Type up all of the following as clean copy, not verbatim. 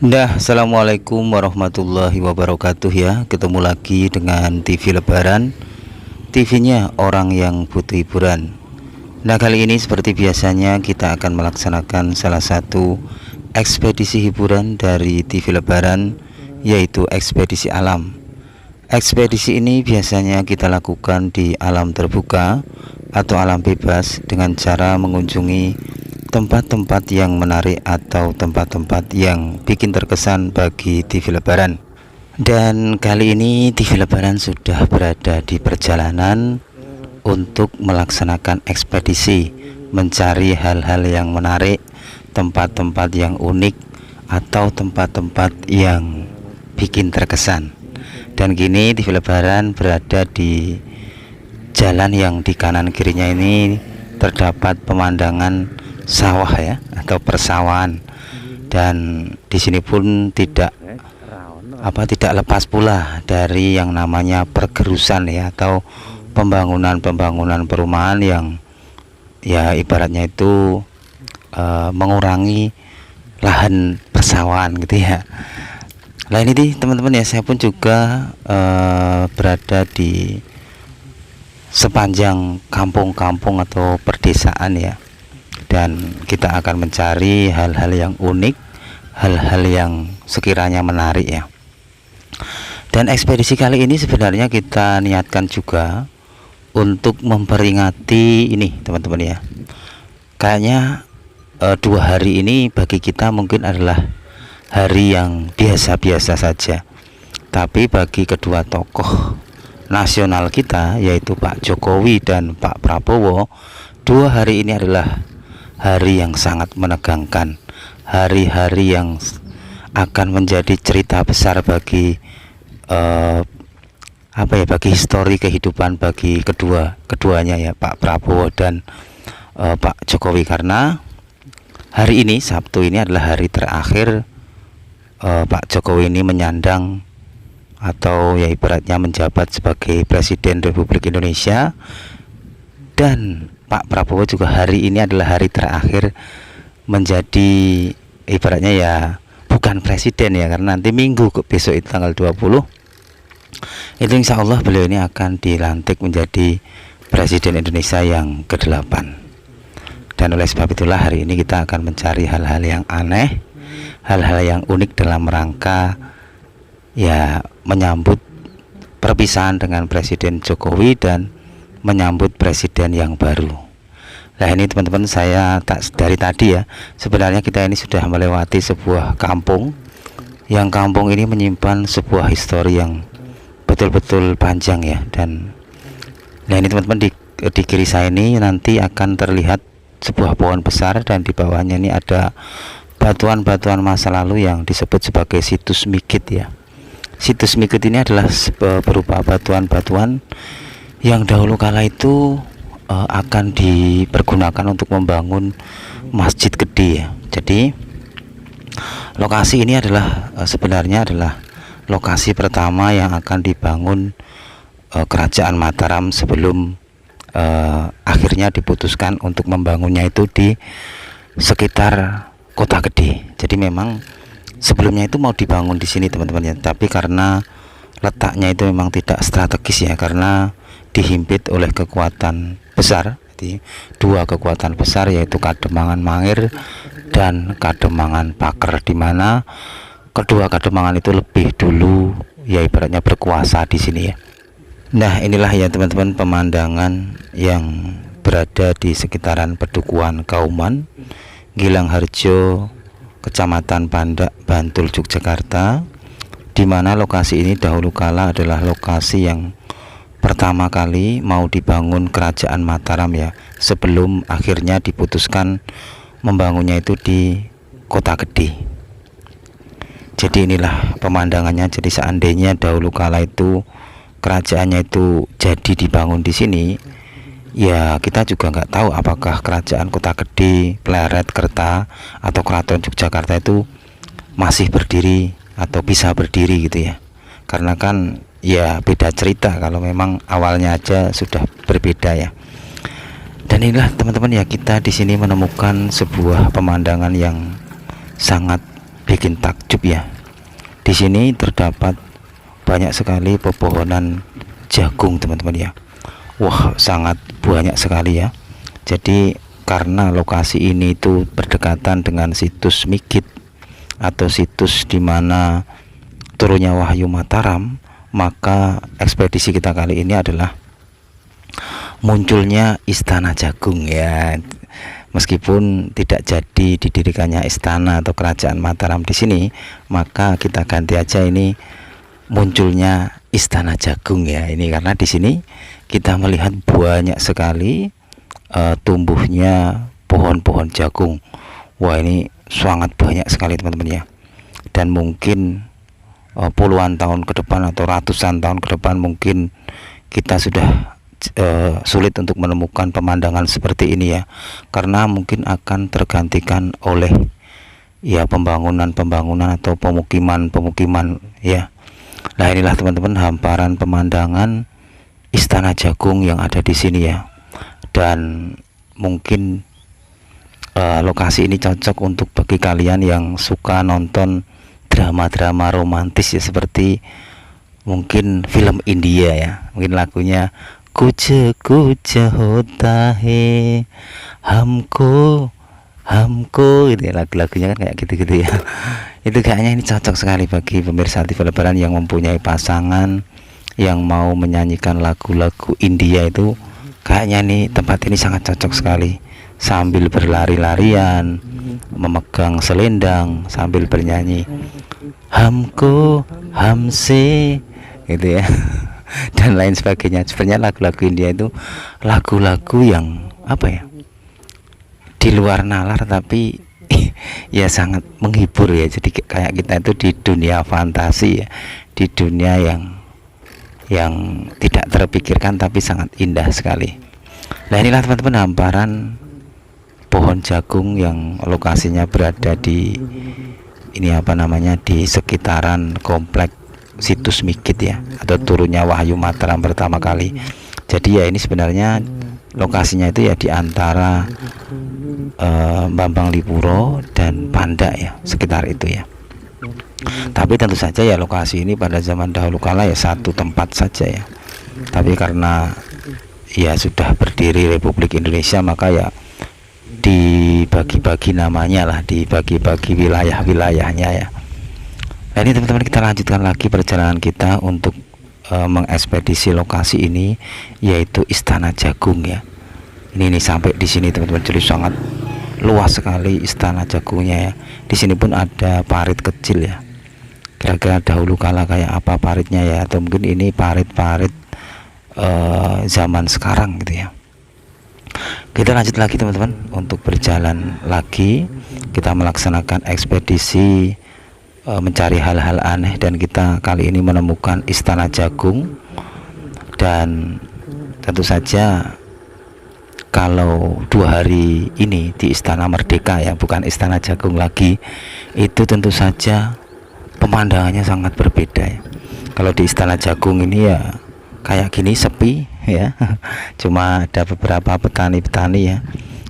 Assalamualaikum warahmatullahi wabarakatuh ya. Ketemu lagi dengan TV Lebaran, TV-nya orang yang butuh hiburan. Nah, kali ini seperti biasanya kita akan melaksanakan salah satu ekspedisi hiburan dari TV Lebaran, yaitu ekspedisi alam. Ekspedisi ini biasanya kita lakukan di alam terbuka atau alam bebas dengan cara mengunjungi tempat-tempat yang menarik atau tempat-tempat yang bikin terkesan bagi TV Lebaran. Dan kali ini TV Lebaran sudah berada di perjalanan untuk melaksanakan ekspedisi, mencari hal-hal yang menarik, tempat-tempat yang unik atau tempat-tempat yang bikin terkesan. Dan kini TV Lebaran berada di jalan yang di kanan kirinya ini terdapat pemandangan sawah ya, atau persawahan. Dan di sini pun tidak lepas pula dari yang namanya pergerusan ya, atau pembangunan perumahan yang ya ibaratnya itu mengurangi lahan persawahan gitu ya. Nah ini teman-teman ya, saya pun juga berada di sepanjang kampung-kampung atau perdesaan ya, dan kita akan mencari hal-hal yang unik, hal-hal yang sekiranya menarik ya. Dan ekspedisi kali ini sebenarnya kita niatkan juga untuk memperingati ini teman-teman ya. Kayaknya 2 hari ini bagi kita mungkin adalah hari yang biasa-biasa saja, tapi bagi kedua tokoh nasional kita, yaitu Pak Jokowi dan Pak Prabowo, 2 hari ini adalah hari yang sangat menegangkan, hari-hari yang akan menjadi cerita besar bagi bagi histori kehidupan bagi keduanya ya, Pak Prabowo dan Pak Jokowi. Karena hari ini, Sabtu ini, adalah hari terakhir Pak Jokowi ini menyandang atau ya ibaratnya menjabat sebagai Presiden Republik Indonesia, dan Pak Prabowo juga hari ini adalah hari terakhir menjadi ibaratnya ya bukan presiden ya, karena nanti minggu besok itu tanggal 20 itu insya Allah beliau ini akan dilantik menjadi Presiden Indonesia yang ke-8. Dan oleh sebab itulah hari ini kita akan mencari hal-hal yang aneh, hal-hal yang unik dalam rangka ya menyambut perpisahan dengan Presiden Jokowi dan menyambut presiden yang baru. Nah ini teman-teman, saya dari tadi ya, sebenarnya kita ini sudah melewati sebuah kampung, yang kampung ini menyimpan sebuah histori yang betul-betul panjang ya. Dan nah ini teman-teman, di kiri saya ini nanti akan terlihat sebuah pohon besar, dan di bawahnya ini ada batuan-batuan masa lalu yang disebut sebagai situs Mikit ya. Situs Mikit ini adalah berupa batuan-batuan yang dahulu kala itu akan dipergunakan untuk membangun masjid gede ya. Jadi lokasi ini adalah sebenarnya adalah lokasi pertama yang akan dibangun kerajaan Mataram sebelum akhirnya diputuskan untuk membangunnya itu di sekitar Kota Gede. Jadi memang sebelumnya itu mau dibangun di sini teman-teman ya, tapi karena letaknya itu memang tidak strategis ya, karena dihimpit oleh kekuatan besar. Jadi 2 kekuatan besar, yaitu Kademangan Mangir dan Kademangan Paker, di mana kedua Kademangan itu lebih dulu ya ibaratnya berkuasa di sini ya. Nah inilah ya teman-teman pemandangan yang berada di sekitaran Pedukuhan Kauman, Gilang Harjo, Kecamatan Pandak, Bantul, Yogyakarta, di mana lokasi ini dahulu kala adalah lokasi yang pertama kali mau dibangun kerajaan Mataram ya, sebelum akhirnya diputuskan membangunnya itu di Kota Gede. Jadi inilah pemandangannya. Jadi seandainya dahulu kala itu kerajaannya itu jadi dibangun di sini ya, kita juga nggak tahu apakah kerajaan Kota Gede, Pleret, Kerta atau Keraton Yogyakarta itu masih berdiri atau bisa berdiri gitu ya. Karena kan ya beda cerita kalau memang awalnya aja sudah berbeda ya. Dan inilah teman-teman ya, kita di sini menemukan sebuah pemandangan yang sangat bikin takjub ya. Di sini terdapat banyak sekali pepohonan jagung teman-teman ya. Wah, sangat banyak sekali ya. Jadi karena lokasi ini itu berdekatan dengan situs Mikit atau situs di mana turunnya Wahyu Mataram, maka ekspedisi kita kali ini adalah munculnya Istana Jagung ya. Meskipun tidak jadi didirikannya istana atau kerajaan Mataram di sini, maka kita ganti aja ini munculnya Istana Jagung ya. Ini karena di sini kita melihat banyak sekali tumbuhnya pohon-pohon jagung. Wah, ini sangat banyak sekali teman-teman ya. Dan mungkin puluhan tahun ke depan atau ratusan tahun ke depan mungkin kita sudah sulit untuk menemukan pemandangan seperti ini ya, karena mungkin akan tergantikan oleh ya pembangunan atau pemukiman ya. Nah, inilah teman-teman hamparan pemandangan Istana Jagung yang ada di sini ya. Dan mungkin lokasi ini cocok untuk bagi kalian yang suka nonton drama-drama romantis ya, seperti mungkin film India ya. Mungkin lagunya kuch hota hai hamko gitu ya, lagu-lagunya kan kayak gitu-gitu ya. Itu kayaknya ini cocok sekali bagi pemirsa TV Lebaran yang mempunyai pasangan yang mau menyanyikan lagu-lagu India. Itu kayaknya nih tempat ini sangat cocok sekali, sambil berlari-larian memegang selendang sambil bernyanyi hamko hamse gitu ya dan lain sebagainya. Sebenarnya lagu-lagu India itu lagu-lagu yang apa ya, di luar nalar tapi ya sangat menghibur ya. Jadi kayak kita itu di dunia fantasi ya, di dunia yang tidak terpikirkan tapi sangat indah sekali. Nah, inilah teman-teman hamparan pohon jagung yang lokasinya berada di ini apa namanya, di sekitaran komplek situs Mikit ya, atau turunnya Wahyu Mataram pertama kali. Jadi ya ini sebenarnya lokasinya itu ya di antara Bambang Lipuro dan Panda ya, sekitar itu ya. Tapi tentu saja ya lokasi ini pada zaman dahulu kala ya satu tempat saja ya. Tapi karena ya sudah berdiri Republik Indonesia, maka ya dibagi-bagi namanya lah, dibagi-bagi wilayah-wilayahnya ya. Nah, ini teman-teman kita lanjutkan lagi perjalanan kita untuk mengekspedisi lokasi ini, yaitu Istana Jagung ya. Ini sampai di sini teman-teman, jadi sangat luas sekali Istana Jagungnya ya. Di sini pun ada parit kecil ya. Kira-kira dahulu kala kayak apa paritnya ya, atau mungkin ini parit-parit zaman sekarang gitu ya. Kita lanjut lagi teman-teman untuk berjalan lagi. Kita melaksanakan ekspedisi mencari hal-hal aneh, dan kita kali ini menemukan Istana Jagung. Dan tentu saja kalau 2 hari ini di Istana Merdeka ya, bukan Istana Jagung lagi, itu tentu saja pemandangannya sangat berbeda ya. Kalau di Istana Jagung ini ya kayak gini, sepi ya, cuma ada beberapa petani-petani ya.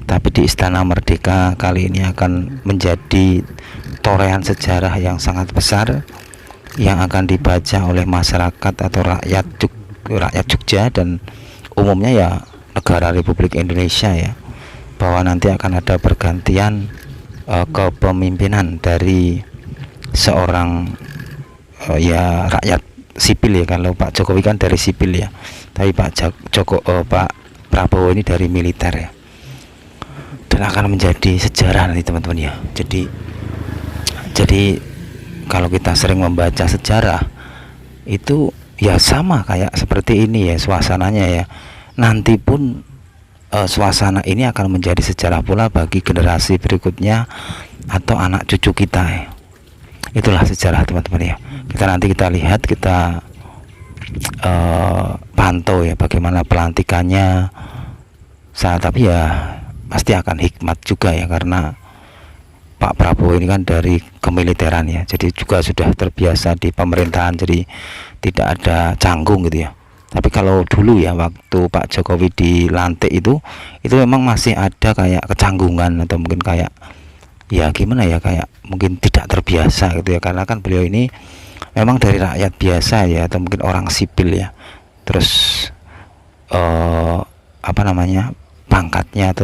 Tapi di Istana Merdeka kali ini akan menjadi torehan sejarah yang sangat besar yang akan dibaca oleh masyarakat atau rakyat Jogja dan umumnya ya negara Republik Indonesia ya, bahwa nanti akan ada pergantian kepemimpinan dari seorang ya rakyat sipil ya. Kalau Pak Jokowi kan dari sipil ya, tapi Pak Prabowo ini dari militer ya, dan akan menjadi sejarah nanti teman-teman ya. Jadi kalau kita sering membaca sejarah itu ya sama kayak seperti ini ya suasananya ya. Nanti pun suasana ini akan menjadi sejarah pula bagi generasi berikutnya atau anak cucu kita ya. Itulah sejarah teman-teman ya. Kita lihat, kita pantau ya bagaimana pelantikannya tapi ya pasti akan hikmat juga ya, karena Pak Prabowo ini kan dari kemiliteran ya, jadi juga sudah terbiasa di pemerintahan, jadi tidak ada canggung gitu ya. Tapi kalau dulu ya waktu Pak Jokowi dilantik itu memang masih ada kayak kecanggungan atau mungkin kayak ya gimana ya, kayak mungkin tidak terbiasa gitu ya, karena kan beliau ini memang dari rakyat biasa ya, atau mungkin orang sipil ya, terus apa namanya, pangkatnya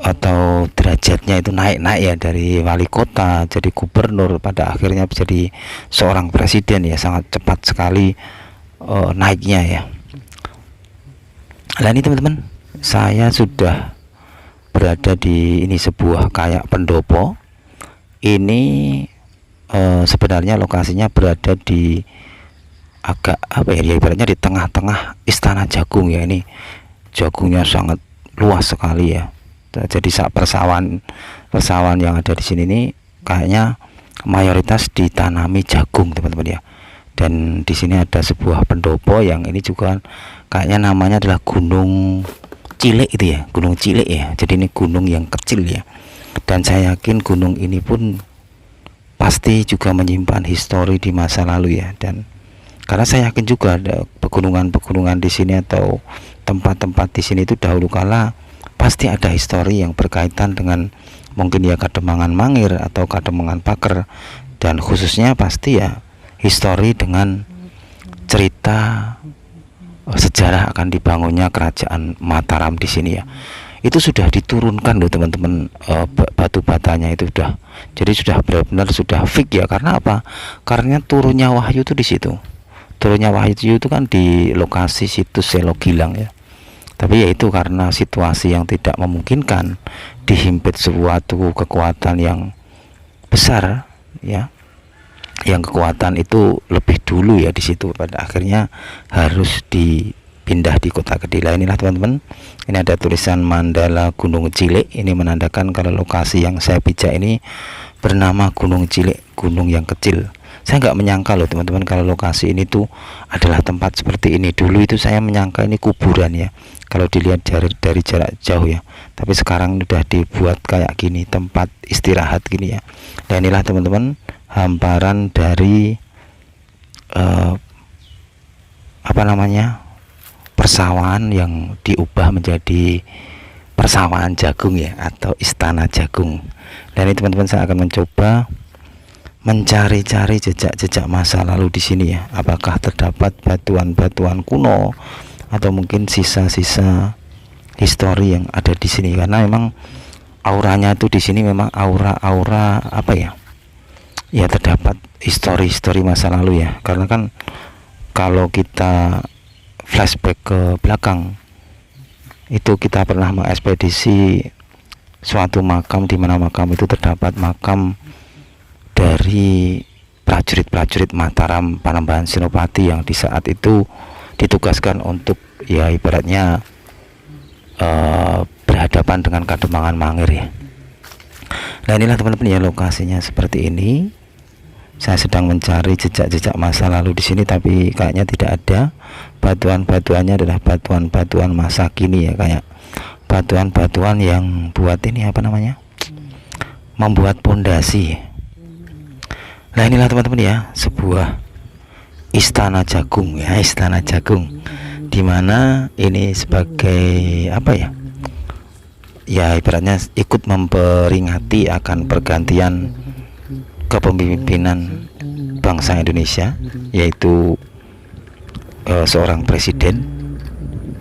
atau derajatnya itu naik-naik ya, dari wali kota jadi gubernur, pada akhirnya jadi seorang presiden ya, sangat cepat sekali naiknya ya. Nah ini teman-teman, saya sudah berada di ini, sebuah kayak pendopo. Ini sebenarnya lokasinya berada di agak apa ya, ibaratnya di tengah-tengah Istana Jagung ya. Ini jagungnya sangat luas sekali ya. Jadi persawahan yang ada di sini ini kayaknya mayoritas ditanami jagung teman-teman ya. Dan di sini ada sebuah pendopo yang ini juga kayaknya namanya adalah Gunung Cilik itu ya, Gunung Cilik ya. Jadi ini gunung yang kecil ya. Dan saya yakin gunung ini pun pasti juga menyimpan histori di masa lalu ya. Dan karena saya yakin juga ada pegunungan-pegunungan di sini atau tempat-tempat di sini itu dahulu kala pasti ada histori yang berkaitan dengan mungkin ya Kademangan Mangir atau Kademangan Paker, dan khususnya pasti ya histori dengan cerita sejarah akan dibangunnya kerajaan Mataram di sini ya. Itu sudah diturunkan loh teman-teman, batu batanya itu sudah benar-benar sudah fix ya. Karena apa? Karena turunnya wahyu itu di situ. Turunnya wahyu itu kan di lokasi situs Selo Gilang ya. Tapi yaitu karena situasi yang tidak memungkinkan, dihimpit suatu kekuatan yang besar ya, yang kekuatan itu lebih dulu ya di situ, pada akhirnya harus dipindah di Kota Kediri. Inilah teman-teman, ini ada tulisan Mandala Gunung Cilik, ini menandakan kalau lokasi yang saya pijak ini bernama Gunung Cilik, gunung yang kecil. Saya nggak menyangka loh teman-teman kalau lokasi ini tuh adalah tempat seperti ini. Dulu itu saya menyangka ini kuburan ya, kalau dilihat dari jarak jauh ya. Tapi sekarang udah dibuat kayak gini, tempat istirahat gini ya. Dan inilah teman-teman hamparan dari apa namanya, persawahan yang diubah menjadi persawahan jagung ya, atau Istana Jagung. Dan ini teman-teman, saya akan mencoba mencari-cari jejak-jejak masa lalu di sini ya. Apakah terdapat batuan-batuan kuno atau mungkin sisa-sisa histori yang ada di sini, karena memang auranya tuh di sini memang aura-aura apa ya? Ya terdapat histori-histori masa lalu ya. Karena kan kalau kita flashback ke belakang, itu kita pernah mengekspedisi suatu makam, di mana makam itu terdapat makam dari prajurit-prajurit Mataram Panembahan Senopati yang di saat itu ditugaskan untuk ya ibaratnya berhadapan dengan Kademangan Mangir ya. Nah inilah teman-teman ya, lokasinya seperti ini. Saya sedang mencari jejak-jejak masa lalu di sini, tapi kayaknya tidak ada. Batuan-batuannya adalah batuan-batuan masa kini ya, kayak batuan-batuan yang buat ini apa namanya, membuat pondasi. Nah inilah teman-teman ya, sebuah Istana Jagung ya, Istana Jagung, dimana ini sebagai apa ya, ya ibaratnya ikut memperingati akan pergantian kepemimpinan bangsa Indonesia, yaitu seorang presiden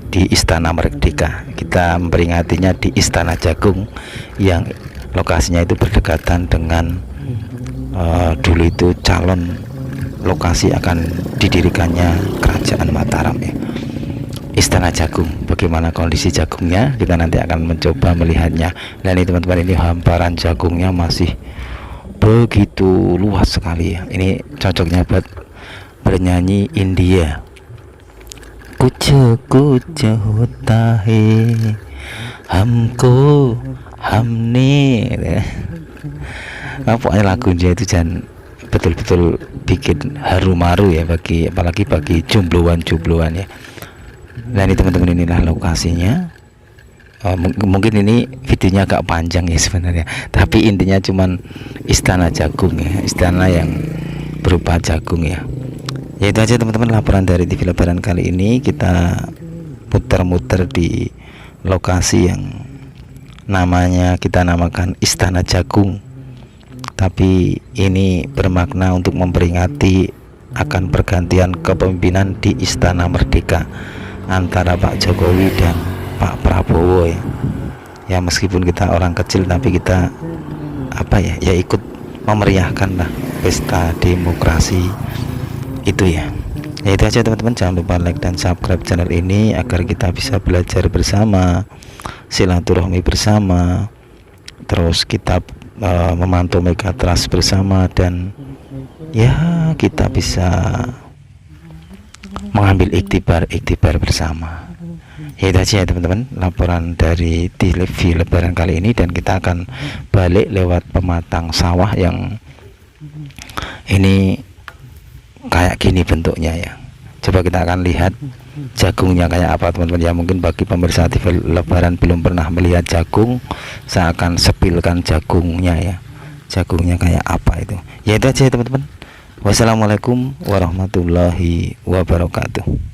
di Istana Merdeka. Kita memperingatinya di Istana Jagung yang lokasinya itu berdekatan dengan dulu itu calon lokasi akan didirikannya kerajaan Mataram ya, Istana Jagung. Bagaimana kondisi jagungnya, kita nanti akan mencoba melihatnya. Dan ini teman-teman, ini hamparan jagungnya masih begitu luas sekali ya. Ini cocoknya buat bernyanyi India. Kucho kucho hota hai hamko hamne. Pokoknya lagu dia itu jangan betul-betul bikin haru-maru ya, apalagi bagi jombloan-jombloan ya. Nah ini teman-teman, inilah lokasinya. Mungkin ini videonya agak panjang ya sebenarnya, tapi intinya cuman Istana Jagung ya, istana yang berupa jagung ya. Ya itu aja teman-teman, laporan dari TV Lebaran kali ini. Kita muter-muter di lokasi yang namanya kita namakan Istana Jagung, tapi ini bermakna untuk memperingati akan pergantian kepemimpinan di Istana Merdeka antara Pak Jokowi dan Pak Prabowo ya. Ya meskipun kita orang kecil tapi kita ya ikut memeriahkan lah pesta demokrasi itu ya. Ya itu aja teman-teman, jangan lupa like dan subscribe channel ini agar kita bisa belajar bersama, silaturahmi bersama, terus kita memantau Megatrust bersama, dan ya kita bisa mengambil iktibar bersama. Ya itu aja ya teman-teman, laporan dari TV Lebaran kali ini, dan kita akan balik lewat pematang sawah yang ini kayak gini bentuknya ya. Coba kita akan lihat jagungnya kayak apa teman-teman ya. Mungkin bagi pemirsa TV Lebaran belum pernah melihat jagung, saya akan sepilkan jagungnya ya, jagungnya kayak apa itu. Ya itu aja ya teman-teman. Wassalamualaikum warahmatullahi wabarakatuh.